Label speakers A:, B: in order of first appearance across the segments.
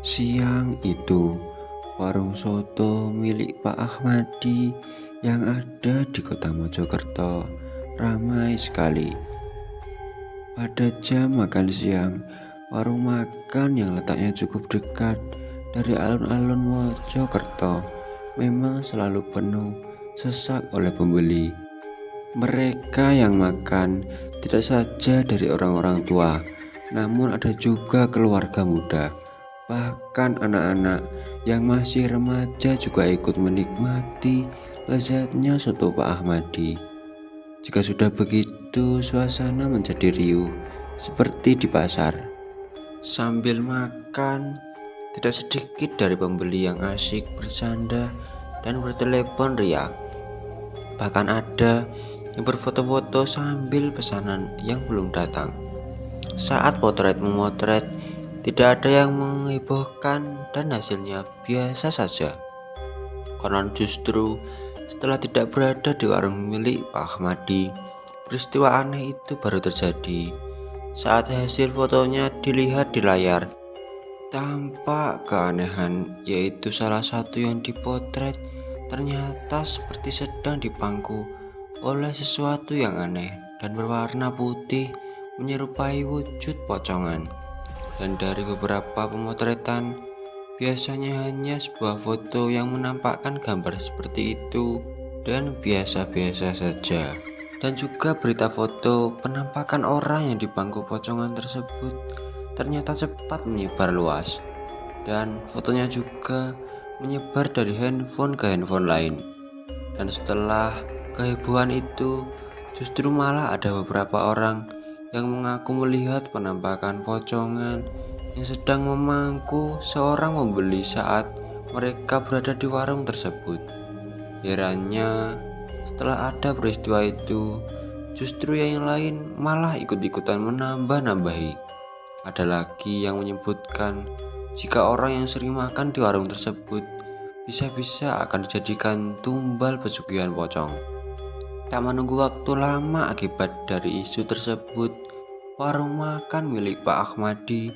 A: Siang itu, warung soto milik Pak Ahmadi yang ada di kota Mojokerto ramai sekali. Pada jam makan siang, warung makan yang letaknya cukup dekat dari alun-alun Mojokerto memang selalu penuh sesak oleh pembeli. Mereka yang makan tidak saja dari orang-orang tua, namun ada juga keluarga muda, bahkan anak-anak yang masih remaja juga ikut menikmati lezatnya soto Pak Ahmadi. Jika sudah begitu, suasana menjadi riuh seperti di pasar. Sambil makan, tidak sedikit dari pembeli yang asyik bercanda dan bertelepon riang. Bahkan ada yang berfoto-foto sambil pesanan yang belum datang. Saat potret memotret, tidak ada yang menghebohkan dan hasilnya biasa saja. Konon justru setelah tidak berada di warung milik Pak Ahmadi, peristiwa aneh itu baru terjadi. Saat hasil fotonya dilihat di layar, tampak keanehan, yaitu salah satu yang dipotret ternyata seperti sedang dipangku oleh sesuatu yang aneh dan berwarna putih menyerupai wujud pocongan. Dan dari beberapa pemotretan, biasanya hanya sebuah foto yang menampakkan gambar seperti itu dan biasa-biasa saja. Dan juga berita foto penampakan orang yang dipangku pocongan tersebut ternyata cepat menyebar luas. Dan fotonya juga menyebar dari handphone ke handphone lain. Dan setelah kehebohan itu, justru malah ada beberapa orang yang mengaku melihat penampakan pocongan yang sedang memangku seorang pembeli saat mereka berada di warung tersebut. Herannya, setelah ada peristiwa itu, justru yang lain malah ikut-ikutan menambah-nambahi. Ada lagi yang menyebutkan jika orang yang sering makan di warung tersebut bisa-bisa akan dijadikan tumbal pesugihan pocong. Tak menunggu waktu lama akibat dari isu tersebut, warung makan milik Pak Ahmadi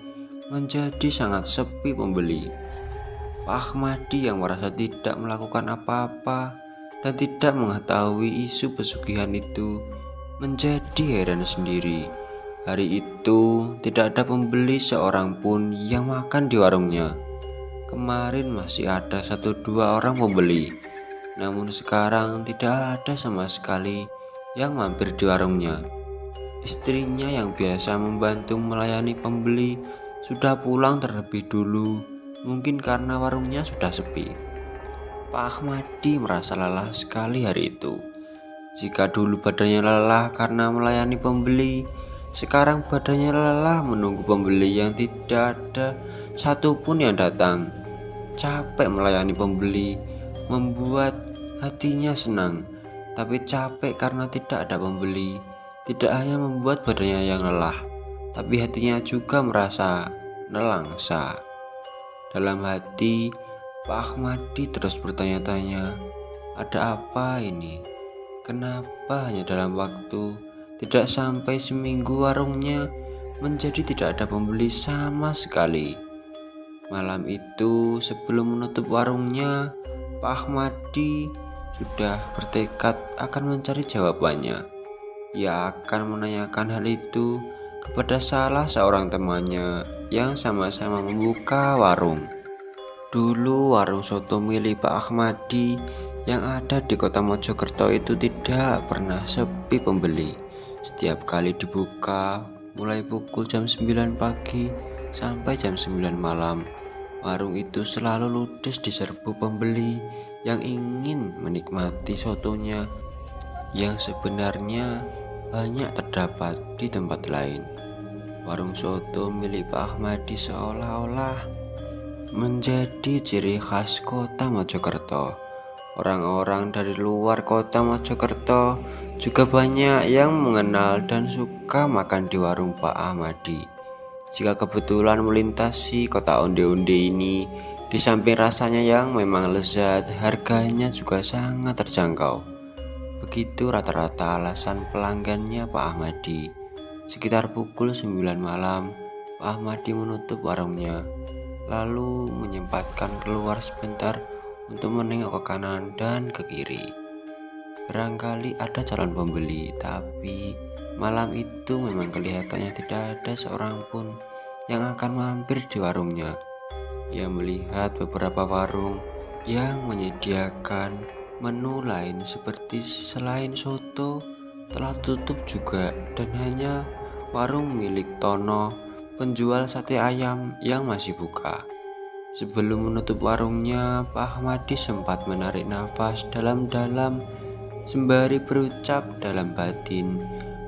A: menjadi sangat sepi pembeli. Pak Ahmadi yang merasa tidak melakukan apa-apa dan tidak mengetahui isu pesugihan itu menjadi heran sendiri. Hari itu tidak ada pembeli seorang pun yang makan di warungnya. Kemarin masih ada 1-2 orang pembeli, namun sekarang tidak ada sama sekali yang mampir di warungnya. Istrinya yang biasa membantu melayani pembeli sudah pulang terlebih dulu, mungkin karena warungnya sudah sepi. Pak Ahmadi merasa lelah sekali hari itu. Jika dulu badannya lelah karena melayani pembeli, sekarang badannya lelah menunggu pembeli yang tidak ada satupun yang datang. Capek melayani pembeli membuat hatinya senang, tapi capek karena tidak ada pembeli tidak hanya membuat badannya yang lelah, tapi hatinya juga merasa nelangsa. Dalam hati, Pak Ahmadi terus bertanya-tanya, ada apa ini? Kenapa hanya dalam waktu tidak sampai seminggu warungnya menjadi tidak ada pembeli sama sekali? Malam itu sebelum menutup warungnya, Pak Ahmadi sudah bertekad akan mencari jawabannya. Ia akan menanyakan hal itu kepada salah seorang temannya yang sama-sama membuka warung. Dulu warung soto milik Pak Ahmadi yang ada di kota Mojokerto itu tidak pernah sepi pembeli. Setiap kali dibuka mulai pukul jam 9 pagi sampai jam 9 malam, warung itu selalu ludes diserbu pembeli yang ingin menikmati sotonya yang sebenarnya banyak terdapat di tempat lain. Warung soto milik Pak Ahmadi seolah-olah menjadi ciri khas kota Mojokerto. Orang-orang dari luar kota Mojokerto juga banyak yang mengenal dan suka makan di warung Pak Ahmadi. Jika kebetulan melintasi kota onde-onde ini, di samping rasanya yang memang lezat, harganya juga sangat terjangkau. Begitu rata-rata alasan pelanggannya Pak Ahmadi. Sekitar pukul 9 malam, Pak Ahmadi menutup warungnya. lalu menyempatkan keluar sebentar untuk menengok ke kanan dan ke kiri. Barangkali ada calon pembeli, tapi malam itu memang kelihatannya tidak ada seorang pun yang akan mampir di warungnya. Ia melihat beberapa warung yang menyediakan menu lain seperti selain soto telah tutup juga, dan hanya warung milik Tono, penjual sate ayam, yang masih buka. Sebelum menutup warungnya, Pak Ahmadi sempat menarik nafas dalam-dalam sembari berucap dalam batin,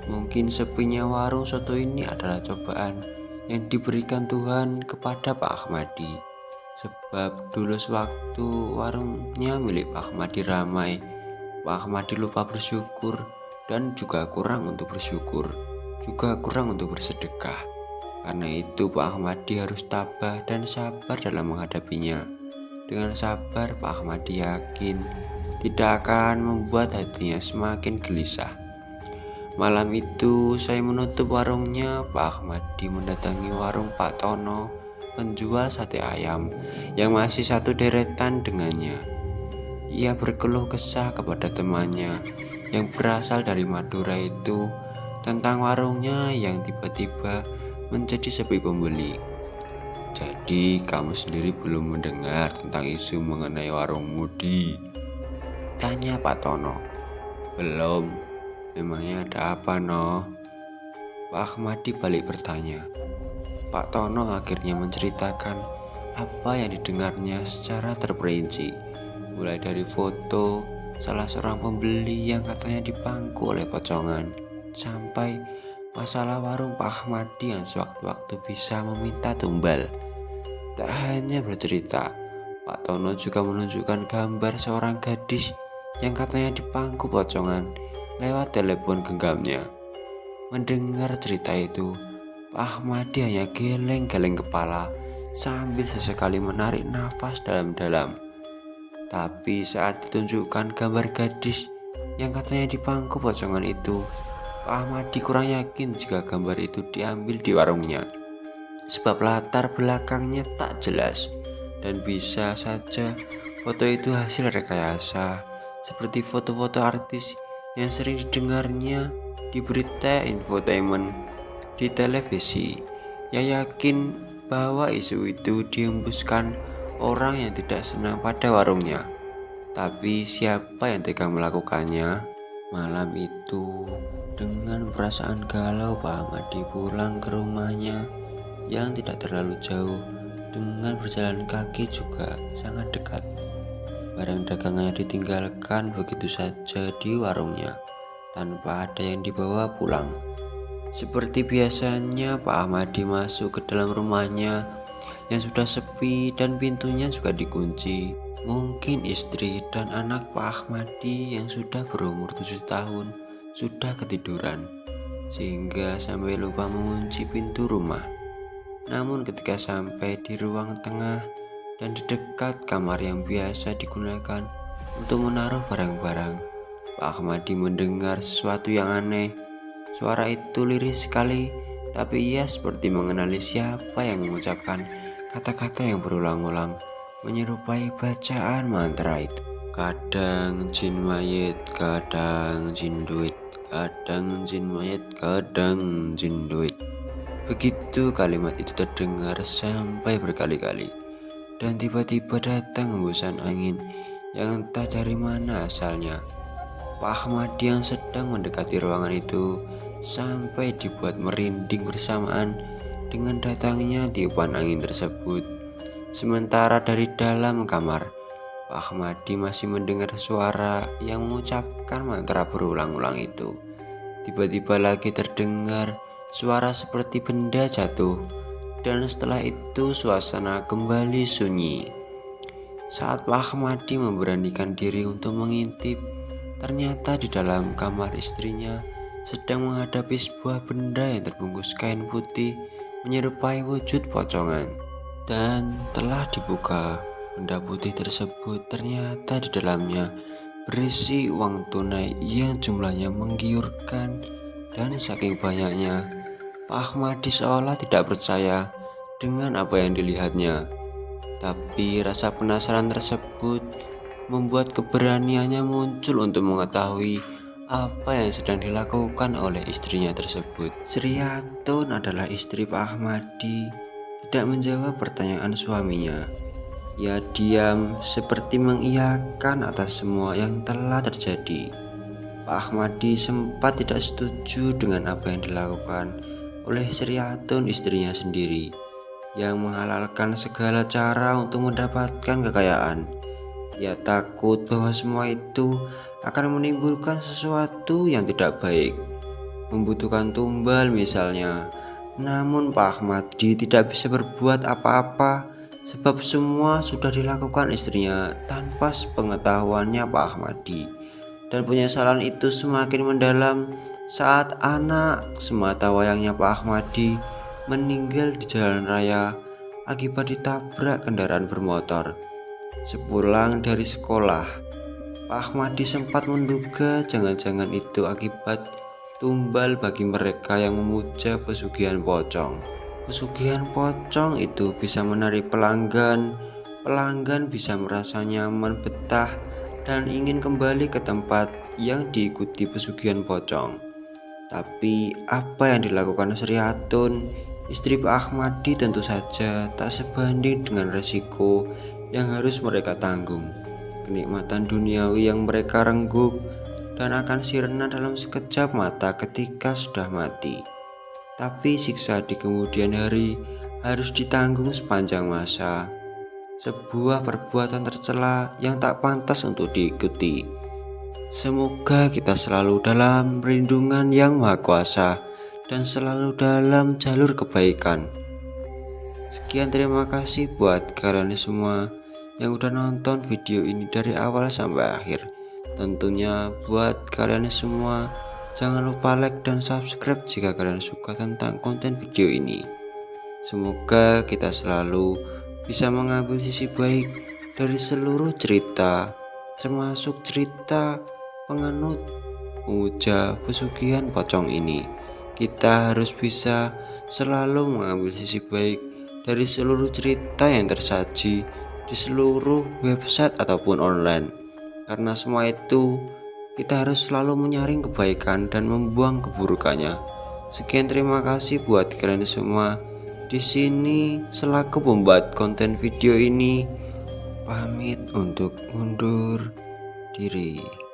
A: mungkin sepinya warung soto ini adalah cobaan yang diberikan Tuhan kepada Pak Ahmadi. Sebab dulu sewaktu warungnya milik Pak Ahmadi ramai, Pak Ahmadi lupa bersyukur dan juga kurang untuk bersyukur, juga kurang untuk bersedekah. Karena itu Pak Ahmadi harus tabah dan sabar dalam menghadapinya. Dengan sabar, Pak Ahmadi yakin tidak akan membuat hatinya semakin gelisah. Malam itu saya menutup warungnya, Pak Ahmadi mendatangi warung Pak Tono, penjual sate ayam yang masih satu deretan dengannya. Ia berkeluh kesah kepada temannya yang berasal dari Madura itu tentang warungnya yang tiba-tiba menjadi sepi pembeli. "Jadi kamu sendiri belum mendengar tentang isu mengenai warung Mudi?" tanya Pak Tono. "Belum. Memangnya ada apa, noh?" Pak Ahmadi balik bertanya. Pak Tono akhirnya menceritakan apa yang didengarnya secara terperinci, mulai dari foto salah seorang pembeli yang katanya dipangku oleh pocongan, sampai masalah warung Pak Ahmadi yang sewaktu-waktu bisa meminta tumbal. Tak hanya bercerita, Pak Tono juga menunjukkan gambar seorang gadis yang katanya dipangku pocongan lewat telepon genggamnya. Mendengar cerita itu, Pak Ahmadi hanya geleng-geleng kepala sambil sesekali menarik nafas dalam-dalam. Tapi saat ditunjukkan gambar gadis yang katanya dipangku pocongan itu, Pak Ahmadi kurang yakin jika gambar itu diambil di warungnya. Sebab latar belakangnya tak jelas, dan bisa saja foto itu hasil rekayasa, seperti foto-foto artis yang sering didengarnya di berita infotainment di televisi. Ia yakin bahwa isu itu dihembuskan orang yang tidak senang pada warungnya. Tapi siapa yang tega melakukannya? Malam itu, dengan perasaan galau, Pak Ahmadi pulang ke rumahnya yang tidak terlalu jauh. Dengan berjalan kaki juga sangat dekat. Barang dagangannya ditinggalkan begitu saja di warungnya, tanpa ada yang dibawa pulang. Seperti biasanya, Pak Ahmadi masuk ke dalam rumahnya yang sudah sepi dan pintunya juga dikunci. Mungkin istri dan anak Pak Ahmadi yang sudah berumur 7 tahun sudah ketiduran, sehingga sampai lupa mengunci pintu rumah. Namun ketika sampai di ruang tengah dan di dekat kamar yang biasa digunakan untuk menaruh barang-barang, Pak Ahmadi mendengar sesuatu yang aneh. Suara itu lirih sekali, tapi ia seperti mengenali siapa yang mengucapkan kata-kata yang berulang-ulang, menyerupai bacaan mantra itu. Kadang jin mayit, kadang jin duit, kadang jin mayit, kadang jin duit. Begitu kalimat itu terdengar sampai berkali-kali, dan tiba-tiba datang hembusan angin yang entah dari mana asalnya. Pak Ahmadi yang sedang mendekati ruangan itu sampai dibuat merinding bersamaan dengan datangnya tiupan angin tersebut. Sementara dari dalam kamar, Pak Ahmadi masih mendengar suara yang mengucapkan mantra berulang-ulang itu. Tiba-tiba lagi terdengar suara seperti benda jatuh, dan setelah itu suasana kembali sunyi. Saat Pak Ahmadi memberanikan diri untuk mengintip, ternyata di dalam kamar istrinya sedang menghadapi sebuah benda yang terbungkus kain putih menyerupai wujud pocongan. Dan telah dibuka, benda putih tersebut ternyata di dalamnya berisi uang tunai yang jumlahnya menggiurkan. Dan saking banyaknya, Pak Ahmadi seolah tidak percaya dengan apa yang dilihatnya. Tapi rasa penasaran tersebut membuat keberaniannya muncul untuk mengetahui apa yang sedang dilakukan oleh istrinya tersebut. Sri Hatun adalah istri Pak Ahmadi, tidak menjawab pertanyaan suaminya. Ia diam seperti mengiyakan atas semua yang telah terjadi. Pak Ahmadi sempat tidak setuju dengan apa yang dilakukan oleh Sri Hatun istrinya sendiri, yang menghalalkan segala cara untuk mendapatkan kekayaan. Ia takut bahwa semua itu akan menimbulkan sesuatu yang tidak baik, membutuhkan tumbal misalnya. Namun Pak Ahmadi tidak bisa berbuat apa-apa sebab semua sudah dilakukan istrinya tanpa sepengetahuannya Pak Ahmadi. Dan penyesalan itu semakin mendalam saat anak semata wayangnya Pak Ahmadi meninggal di jalan raya akibat ditabrak kendaraan bermotor. Sepulang dari sekolah, Pak Ahmadi sempat menduga jangan-jangan itu akibat tumbal bagi mereka yang memuja pesugihan pocong. Pesugihan pocong itu bisa menarik pelanggan, pelanggan bisa merasa nyaman, betah, dan ingin kembali ke tempat yang diikuti pesugihan pocong. Tapi apa yang dilakukan Sri Hatun, istri Pak Ahmadi, tentu saja tak sebanding dengan resiko yang harus mereka tanggung. Kenikmatan duniawi yang mereka rengguk dan akan sirna dalam sekejap mata ketika sudah mati. Tapi siksa di kemudian hari harus ditanggung sepanjang masa. Sebuah perbuatan tercela yang tak pantas untuk diikuti. Semoga kita selalu dalam perlindungan Yang Maha Kuasa dan selalu dalam jalur kebaikan. Sekian, terima kasih buat kalian semua yang udah nonton video ini dari awal sampai akhir. Tentunya buat kalian semua, jangan lupa like dan subscribe jika kalian suka tentang konten video ini. Semoga kita selalu bisa mengambil sisi baik dari seluruh cerita, termasuk cerita penganut memuja pesugihan pocong ini. Kita harus bisa selalu mengambil sisi baik dari seluruh cerita yang tersaji di seluruh website ataupun online, karena semua itu kita harus selalu menyaring kebaikan dan membuang keburukannya. Sekian, terima kasih buat kalian semua. Di sini selaku pembuat konten video ini pamit untuk undur diri.